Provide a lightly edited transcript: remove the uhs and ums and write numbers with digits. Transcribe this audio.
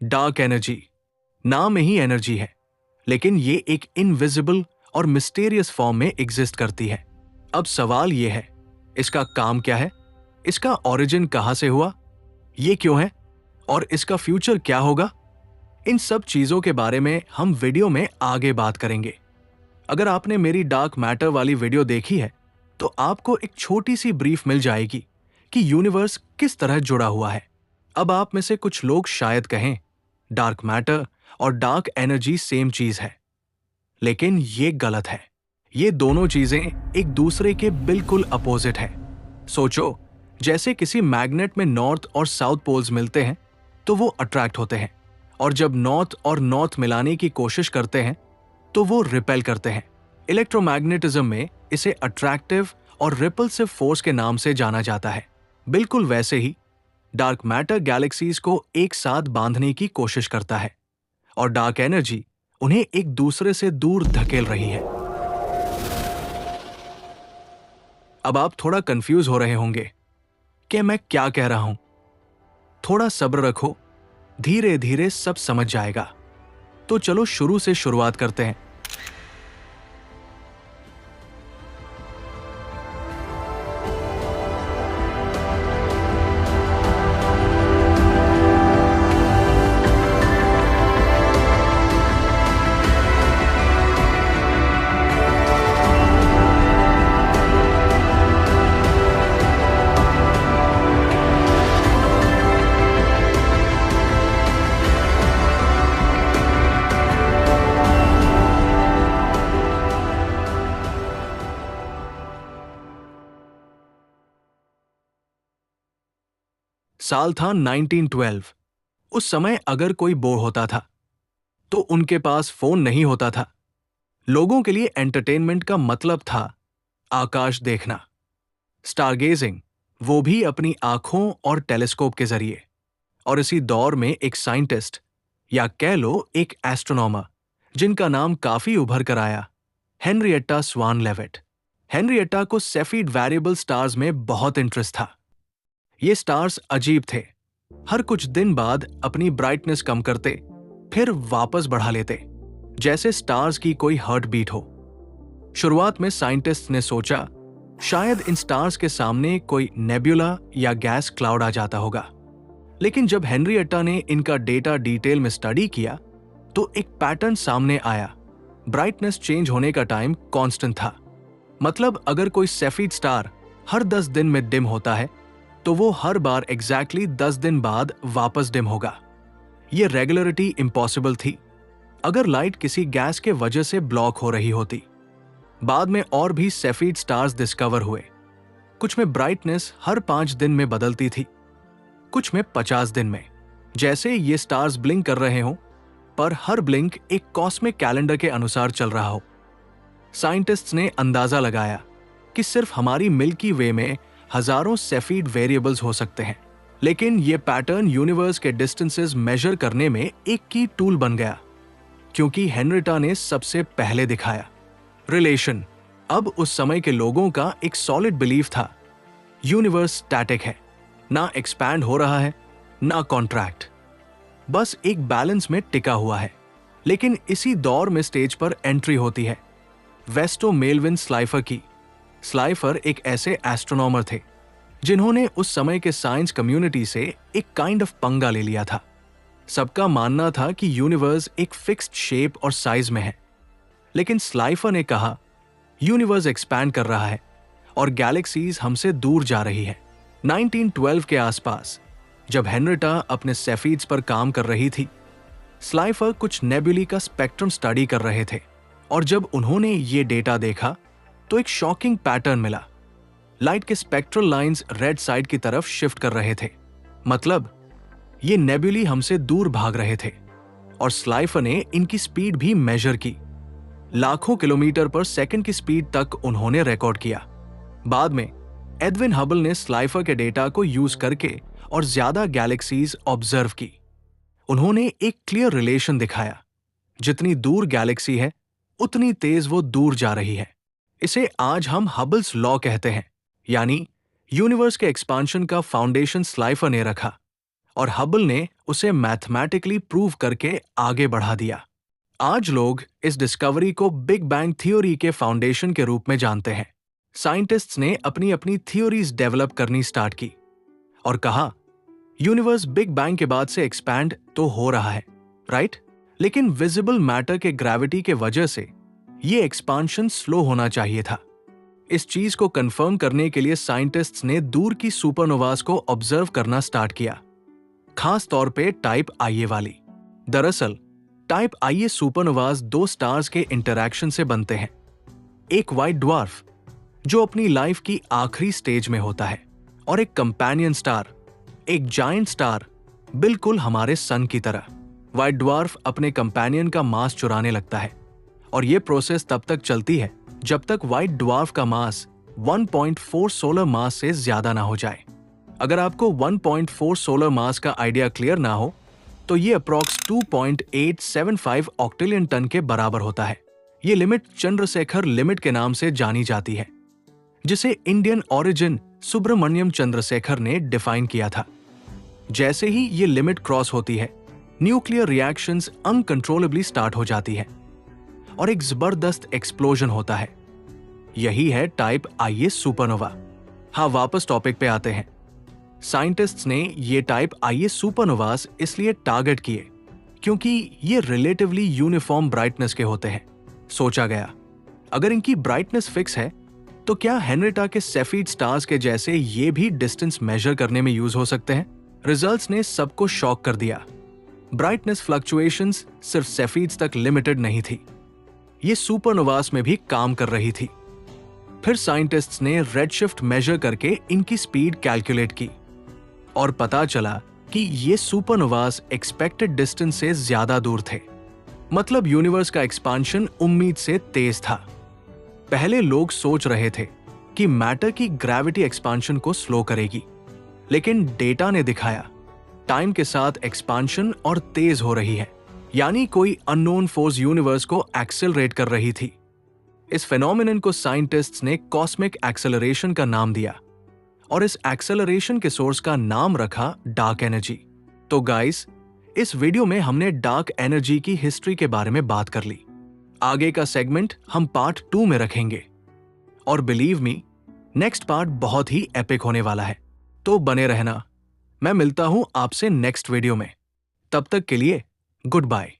Dark energy नाम में ही energy है, लेकिन ये एक इनविजिबल और मिस्टीरियस फॉर्म में एग्जिस्ट करती है। अब सवाल ये है, इसका काम क्या है, इसका ओरिजिन कहां से हुआ, ये क्यों है और इसका फ्यूचर क्या होगा? इन सब चीजों के बारे में हम वीडियो में आगे बात करेंगे। अगर आपने मेरी डार्क मैटर वाली वीडियो देखी है तो आपको एक छोटी सी ब्रीफ मिल जाएगी कि यूनिवर्स किस तरह जुड़ा हुआ है। अब आप में से कुछ लोग शायद कहें डार्क मैटर और डार्क एनर्जी सेम चीज है, लेकिन ये गलत है। ये दोनों चीजें एक दूसरे के बिल्कुल अपोजिट है। सोचो, जैसे किसी मैग्नेट में नॉर्थ और साउथ पोल्स मिलते हैं तो वो अट्रैक्ट होते हैं, और जब नॉर्थ और नॉर्थ मिलाने की कोशिश करते हैं तो वो रिपेल करते हैं। इलेक्ट्रोमैग्नेटिज्म में इसे अट्रैक्टिव और रिपल्सिव फोर्स के नाम से जाना जाता है। बिल्कुल वैसे ही डार्क मैटर गैलेक्सीज को एक साथ बांधने की कोशिश करता है और डार्क एनर्जी उन्हें एक दूसरे से दूर धकेल रही है। अब आप थोड़ा कंफ्यूज हो रहे होंगे कि मैं क्या कह रहा हूं। थोड़ा सब्र रखो, धीरे धीरे सब समझ जाएगा। तो चलो शुरू से शुरुआत करते हैं। साल था 1912। उस समय अगर कोई बोर होता था तो उनके पास फोन नहीं होता था। लोगों के लिए एंटरटेनमेंट का मतलब था आकाश देखना, स्टारगेजिंग, वो भी अपनी आंखों और टेलीस्कोप के जरिए। और इसी दौर में एक साइंटिस्ट, या कह लो एक एस्ट्रोनॉमर, जिनका नाम काफी उभर कर आया, हेनरिएटा स्वान लेविट। हेनरिएटा को सेफिड वेरिएबल स्टार्स में बहुत इंटरेस्ट था। ये स्टार्स अजीब थे, हर कुछ दिन बाद अपनी ब्राइटनेस कम करते, फिर वापस बढ़ा लेते, जैसे स्टार्स की कोई हार्ट बीट हो। शुरुआत में साइंटिस्ट ने सोचा शायद इन स्टार्स के सामने कोई नेब्यूला या गैस क्लाउड आ जाता होगा, लेकिन जब हेनरिएटा ने इनका डेटा डिटेल में स्टडी किया तो एक पैटर्न सामने आया। ब्राइटनेस चेंज होने का टाइम कांस्टेंट था। मतलब अगर कोई सेफिड स्टार हर 10 दिन में डिम होता है तो वो हर बार एग्जैक्टली 10 दिन बाद वापस डिम होगा। ये रेगुलरिटी इम्पॉसिबल थी अगर लाइट किसी गैस के वजह से ब्लॉक हो रही होती। बाद में और भी सेफिड स्टार्स डिस्कवर हुए। कुछ में ब्राइटनेस हर 5 दिन में बदलती थी, कुछ में 50 दिन में। जैसे ये स्टार्स ब्लिंक कर रहे हों, पर हर ब्लिंक एक कॉस्मिक कैलेंडर के अनुसार चल रहा हो। साइंटिस्ट्स ने अंदाजा लगाया कि सिर्फ हमारी मिल्की वे में हजारों सेफिड वेरिएबल्स हो सकते हैं, लेकिन यह पैटर्न यूनिवर्स के डिस्टेंसेस मेजर करने में एक की टूल बन गया, क्योंकि हेनरिएटा ने सबसे पहले दिखाया रिलेशन। अब उस समय के लोगों का एक सॉलिड बिलीफ था, यूनिवर्स स्टैटिक है, ना एक्सपैंड हो रहा है ना कॉन्ट्रैक्ट, बस एक बैलेंस में टिका हुआ है। लेकिन इसी दौर में स्टेज पर एंट्री होती है वेस्टो मेलविन स्लाइफर की। स्लाइफर एक ऐसे एस्ट्रोनॉमर थे जिन्होंने उस समय के साइंस कम्युनिटी से एक काइंड ऑफ पंगा ले लिया था। सबका मानना था कि यूनिवर्स एक फिक्स्ड शेप और साइज में है, लेकिन स्लाइफर ने कहा यूनिवर्स एक्सपैंड कर रहा है और गैलेक्सीज हमसे दूर जा रही है। 1912 के आसपास जब हेनरिएटा अपने सेफिड्स पर काम कर रही थी, स्लाइफर कुछ नेबुली का स्पेक्ट्रम स्टडी कर रहे थे, और जब उन्होंने ये डेटा देखा तो एक शॉकिंग पैटर्न मिला। लाइट के स्पेक्ट्रल लाइंस रेड साइड की तरफ शिफ्ट कर रहे थे, मतलब ये नेबुली हमसे दूर भाग रहे थे। और स्लाइफर ने इनकी स्पीड भी मेजर की। लाखों किलोमीटर पर सेकंड की स्पीड तक उन्होंने रिकॉर्ड किया। बाद में एडविन हबल ने स्लाइफर के डेटा को यूज करके और ज्यादा गैलेक्सीज ऑब्जर्व की। उन्होंने एक क्लियर रिलेशन दिखाया, जितनी दूर गैलेक्सी है उतनी तेज वो दूर जा रही है। इसे आज हम हबल्स लॉ कहते हैं, यानी यूनिवर्स के एक्सपांशन का फाउंडेशन स्लाइफर ने रखा और हबल ने उसे मैथमेटिकली प्रूव करके आगे बढ़ा दिया। आज लोग इस डिस्कवरी को बिग बैंग थ्योरी के फाउंडेशन के रूप में जानते हैं। साइंटिस्ट्स ने अपनी अपनी थ्योरीज डेवलप करनी स्टार्ट की और कहा, यूनिवर्स बिग बैंग के बाद से एक्सपैंड तो हो रहा है, राइट? लेकिन विजिबल मैटर के ग्रेविटी के वजह से ये एक्सपांशन स्लो होना चाहिए था। इस चीज को कंफर्म करने के लिए साइंटिस्ट्स ने दूर की सुपरनोवास को ऑब्जर्व करना स्टार्ट किया, खास तौर पे टाइप आईए वाली। दरअसल टाइप आईए सुपरनोवास दो स्टार्स के इंटरैक्शन से बनते हैं। एक व्हाइट ड्वार्फ जो अपनी लाइफ की आखिरी स्टेज में होता है, और एक कंपेनियन स्टार, एक जायंट स्टार, बिल्कुल हमारे सन की तरह। व्हाइट ड्वार्फ अपने कंपेनियन का मास चुराने लगता है, और यह प्रोसेस तब तक चलती है जब तक व्हाइट ड्वार्फ का मास 1.4 सोलर मास से ज्यादा ना हो जाए। अगर आपको 1.4 सोलर मास का आइडिया क्लियर ना हो तो ये अप्रॉक्स 2.875 ऑक्टिलियन टन के बराबर होता है। ये लिमिट चंद्रशेखर लिमिट के नाम से जानी जाती है, जिसे इंडियन ओरिजिन सुब्रमण्यम चंद्रशेखर ने डिफाइन किया था। जैसे ही ये लिमिट क्रॉस होती है, न्यूक्लियर रिएक्शंस अनकंट्रोलेबली स्टार्ट हो जाती है और एक जबरदस्त एक्सप्लोजन होता है। यही है टाइप आईए सुपरनोवा। हाँ, वापस टॉपिक पे आते हैं। साइंटिस्ट्स ने ये टाइप आईए सुपरनोवास इसलिए टारगेट किए क्योंकि ये रिलेटिवली यूनिफॉर्म ब्राइटनेस के होते हैं। सोचा गया, अगर इनकी ब्राइटनेस फिक्स है तो क्या हेनरिटा के सेफीड स्टार्स के जैसे ये भी डिस्टेंस मेजर करने में यूज हो सकते हैं? रिजल्ट्स ने सबको शॉक कर दिया। ब्राइटनेस फ्लक्चुएशंस सिर्फ सेफीड्स तक लिमिटेड नहीं थी, ये सुपरनोवास में भी काम कर रही थी। फिर साइंटिस्ट्स ने रेडशिफ्ट मेजर करके इनकी स्पीड कैलकुलेट की और पता चला कि ये सुपरनोवास एक्सपेक्टेड डिस्टेंस से ज्यादा दूर थे। मतलब यूनिवर्स का एक्सपांशन उम्मीद से तेज था। पहले लोग सोच रहे थे कि मैटर की ग्रेविटी एक्सपांशन को स्लो करेगी, लेकिन डेटा ने दिखाया टाइम के साथ एक्सपांशन और तेज हो रही है, यानी कोई अननोन फोर्स यूनिवर्स को एक्सेलरेट कर रही थी। इस फेनोमेनन को साइंटिस्ट्स ने कॉस्मिक एक्सेलरेशन का नाम दिया और इस एक्सेलरेशन के सोर्स का नाम रखा डार्क एनर्जी। तो गाइस, इस वीडियो में हमने डार्क एनर्जी की हिस्ट्री के बारे में बात कर ली। आगे का सेगमेंट हम पार्ट 2 में रखेंगे और बिलीव मी, नेक्स्ट पार्ट बहुत ही एपिक होने वाला है, तो बने रहना। मैं मिलता हूं आपसे नेक्स्ट वीडियो में। तब तक के लिए गुड बाय।